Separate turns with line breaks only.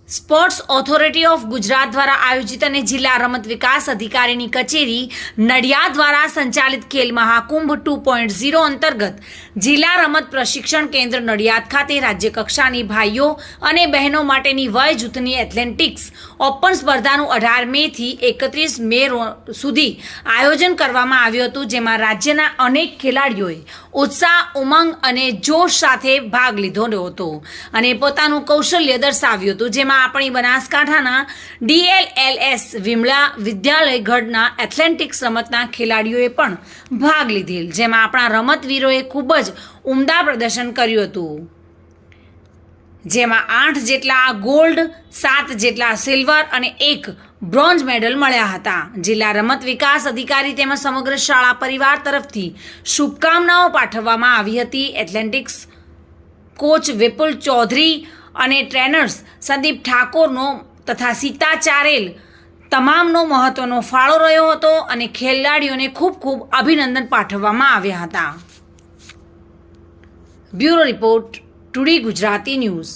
Sports authority of Gujarat દ્વારા આયોજિત અને જિલ્લા રમત વિકાસ અધિકારીની કચેરી નડિયાદ દ્વારા સંચાલિત ખેલ મહાકુંભ 2.0 અંતર્ગત જિલ્લા રમત પ્રશિક્ષણ કેન્દ્ર નડિયાદ ખાતે રાજ્ય કક્ષાની ભાઈઓ અને બહેનો માટેની વય જૂથની એથ્લેટિક્સ ઓપન સ્પર્ધાનું 18 મે થી 31 મે સુધી આયોજન કરવામાં આવ્યું હતું, જેમાં રાજ્યના અનેક ખેલાડીઓએ ઉત્સાહ, ઉમંગ અને જોશ સાથે ભાગ લીધો હતો અને પોતાનું કૌશલ્ય દર્શાવ્યું હતું, જેમાં આપણી બનાસકાંઠાના DLLS વિમલા વિદ્યાલય ગઢના એથ્લેટિક્સ રમતના ખેલાડીઓએ પણ ભાગ લીધેલ, જેમાં આપણા રમતવીરોએ ખૂબ જ ઉમદા પ્રદર્શન કર્યું હતું, જેમાં 8 જેટલા ગોલ્ડ, 7 જેટલા સિલ્વર અને 1 બ્રોન્ઝ મેડલ મળ્યા હતા. જિલ્લા રમત વિકાસ અધિકારી તેમજ સમગ્ર શાળા પરિવાર તરફથી શુભકામનાઓ પાઠવવામાં આવી હતી. એથ્લેટિક્સ કોચ વિપુલ ચૌધરી અને ટ્રેનર્સ સંદીપ ઠાકોરનો તથા સીતા ચારેલ તમામનો મહત્વનો ફાળો રહ્યો હતો અને ખેલાડીઓને ખૂબ ખૂબ અભિનંદન પાઠવવામાં આવ્યા હતા. Bureau report, today Gujarati news.